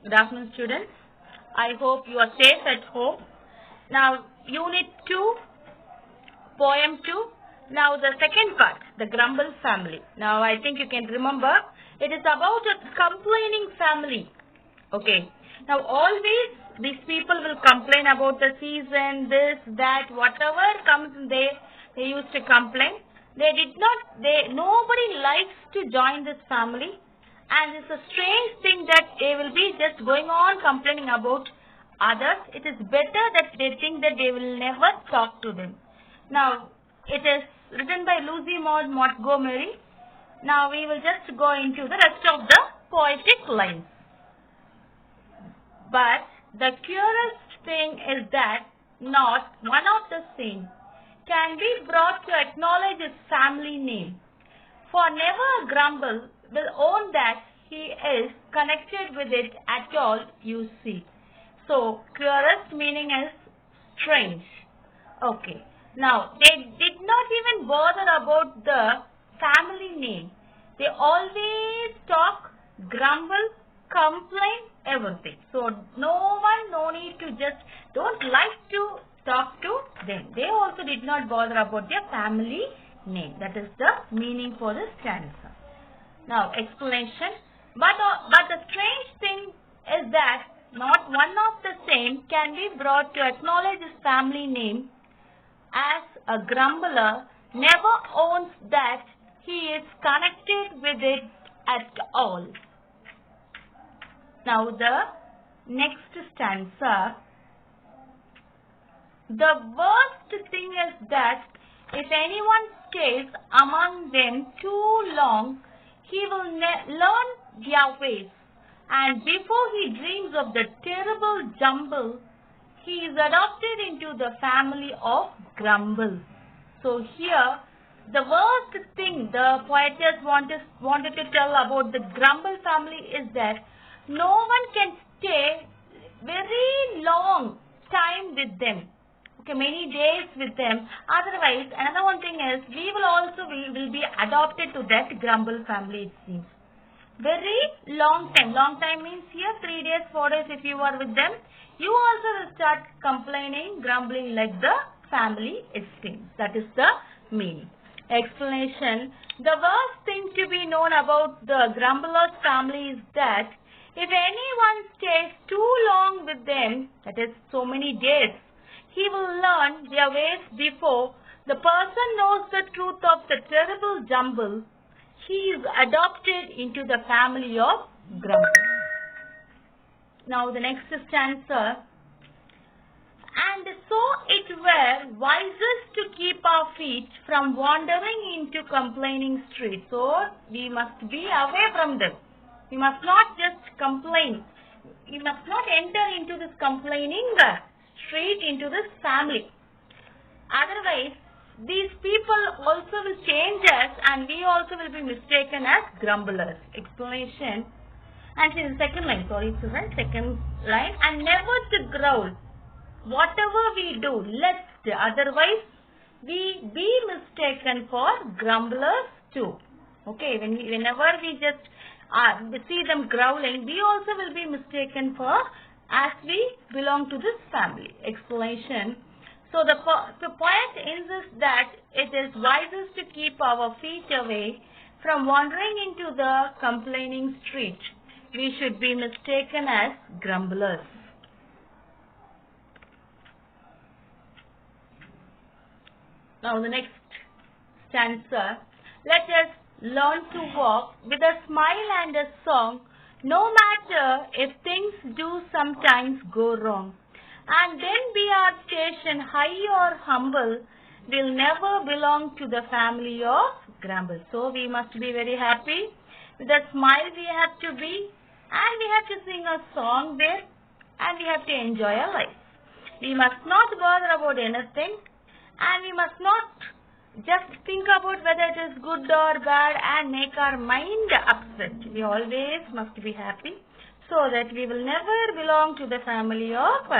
Good afternoon, students. I hope you are safe at home. Now, Unit 2, Poem 2. Now, the second part, the grumble family. Now, I think you can remember, it is about a complaining family. Okay. Now, always these people will complain about the season, this, that, whatever comes in there, they used to complain. Nobody likes to join this family. And it's a strange thing that they will be just going on complaining about others. It is better that they think that they will never talk to them. Now, it is written by Lucy Maud Montgomery. Now, we will just go into the rest of the poetic lines. But the curious thing is that not one of the same can be brought to acknowledge his family name. For never a grumble will own that he is connected with it at all, you see. So, curious meaning is strange. Okay. Now, they did not even bother about the family name. They always talk, grumble, complain, everything. So, no need to don't like to talk to them. They also did not bother about their family name. That is the meaning for this stanza. Now, explanation. But the strange thing is that not one of the same can be brought to acknowledge his family name, as a grumbler never owns that he is connected with it at all. Now, the next stanza. The worst thing is that if anyone stays among them too long, he will learn their ways, and before he dreams of the terrible jumble, he is adopted into the family of grumble. So here, the worst thing the poetess wanted to tell about the grumble family is that no one can stay very long time with them. Okay, many days with them. Otherwise, another one thing is, we will be adopted to that grumble family, it seems. Very long time. Long time means here 3 days, 4 days if you are with them, you also will start complaining, grumbling like the family, it seems. That is the meaning. Explanation. The worst thing to be known about the grumbler's family is that if anyone stays too long with them, that is so many days, he will learn their ways before the person knows the truth of the terrible jumble. He is adopted into the family of grumble. Now the next stanza. And so it were wisest to keep our feet from wandering into complaining streets. So we must be away from them. We must not just complain. We must not enter into this complaining street, into this family. Otherwise, these people also will change us and we also will be mistaken as grumblers. Explanation. And in the second line, second line. And never to growl. Whatever we do, lest otherwise we be mistaken for grumblers too. Okay, whenever we just see them growling, we also will be mistaken for as we belong to this family. Explanation. So the poet insists that it is wisest to keep our feet away from wandering into the complaining street. We should be mistaken as grumblers. Now the next stanza. Let us learn to walk with a smile and a song, no matter if things do sometimes go wrong. And then be our station high or humble, will never belong to the family of grumble. So we must be very happy. With a smile we have to be, and we have to sing a song there, and we have to enjoy our life. We must not bother about anything, and we must not just think about whether it is good or bad and make our mind upset. We always must be happy so that we will never belong to the family of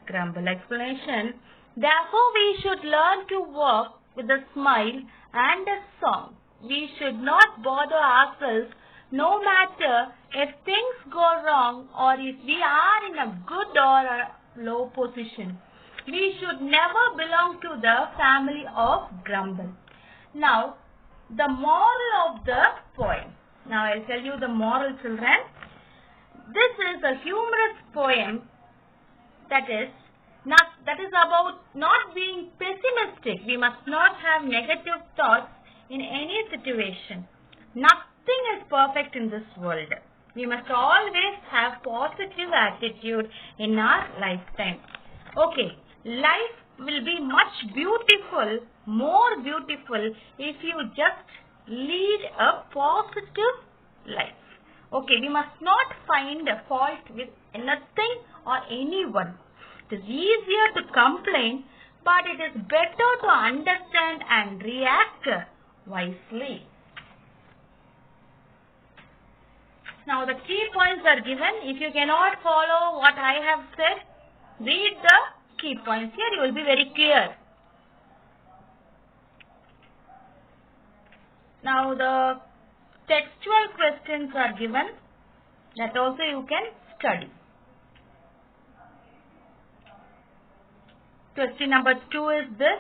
grumble. Explanation. Therefore, we should learn to walk with a smile and a song. We should not bother ourselves No matter if things go wrong or if we are in a good or a low position, we should never belong to the family of grumble. Now, the moral of the poem. Now, I'll tell you the moral, children. This is a humorous poem that is about not being pessimistic. We must not have negative thoughts in any situation. Nothing is perfect in this world. We must always have positive attitude in our lifetime. Okay, life will be much beautiful, more beautiful if you just lead a positive life. Okay, we must not find a fault with anything or anyone. It is easier to complain, but it is better to understand and react wisely. Now the key points are given. If you cannot follow what I have said, read the key points here. You will be very clear. Now the textual questions are given. That also you can study. Question number 2 is this.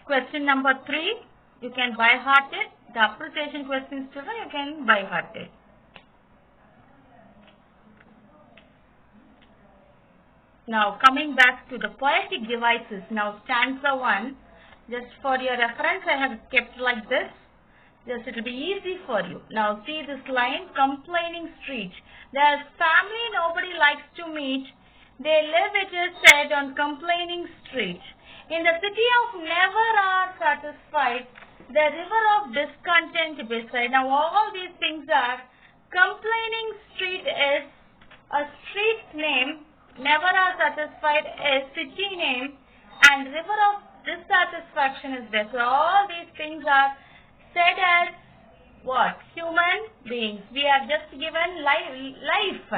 Question number 3, you can by heart it. The appreciation questions, children, you can by heart it. Now coming back to the poetic devices. Now stanza 1, just for your reference I have kept like this. Just it will be easy for you. Now see this line, complaining street. There's family nobody likes to meet. They live, it is said, on complaining street. In the city of never are satisfied, the river of discontent beside. Now all these things are, complaining street is a street name, never are satisfied is city name, and river of dissatisfaction is there. So all these things are said as what? Human beings. We have just given life.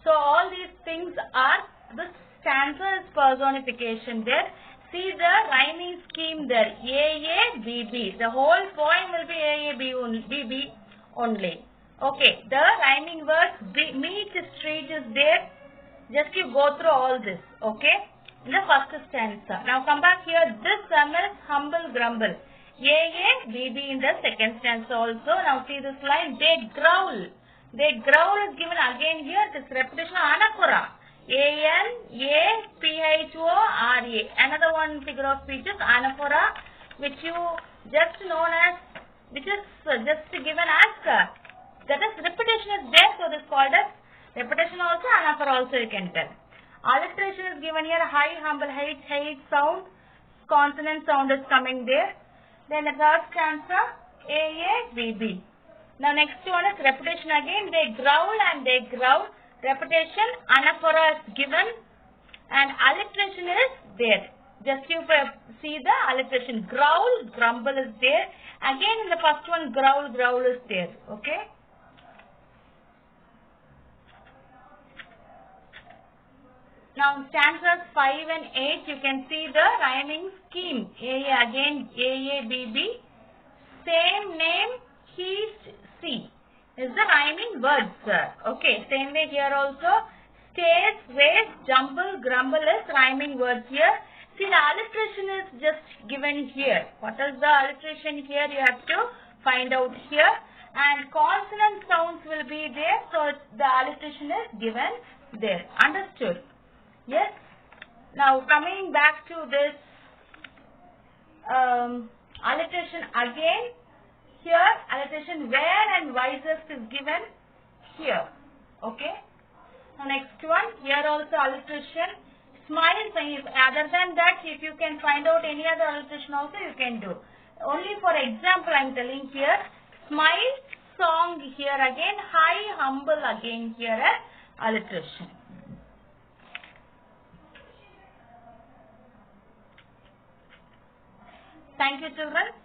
So all these things are, this stanza is personification there. See the rhyming scheme there. A, B, B. The whole poem will be A, B, B only. Okay. The rhyming words, meet, street is there. Just you go through all this. Okay. In the first stanza. Now come back here. This sum is humble grumble. A, B, B in the second stanza also. Now see this line. They growl. They growl is given again here. This repetition anaphora. A-N-A-P-H-O-R-A. Another one figure of speech is anaphora, which you just known as, which is just given as, that is repetition is there, so this is called as repetition also, anaphora also you can tell. Alliteration is given here, high, humble, height, height sound, consonant sound is coming there. Then the third stanza, A-A-B-B. Now next one is repetition again, they growl and they growl. Repetition, anaphora is given and alliteration is there. Just you see the alliteration. Growl, grumble is there. Again in the first one, growl, growl is there. Okay. Now stanzas 5 and 8, you can see the rhyming scheme. A again, A, B, B. Same name, he, see. Is the rhyming words. Okay, same way here also. Stays, waste, jumble, grumble is rhyming words here. See the alliteration is just given here. What is the alliteration here? You have to find out here. And consonant sounds will be there. So the alliteration is given there. Understood? Yes? Now coming back to this alliteration again. Here alliteration where and wisest is given here. Okay. Now next one, here also alliteration. Smile, other than that, if you can find out any other alliteration also you can do. Only for example I am telling here. Smile, song here again, high, humble again here as alliteration. Thank you children.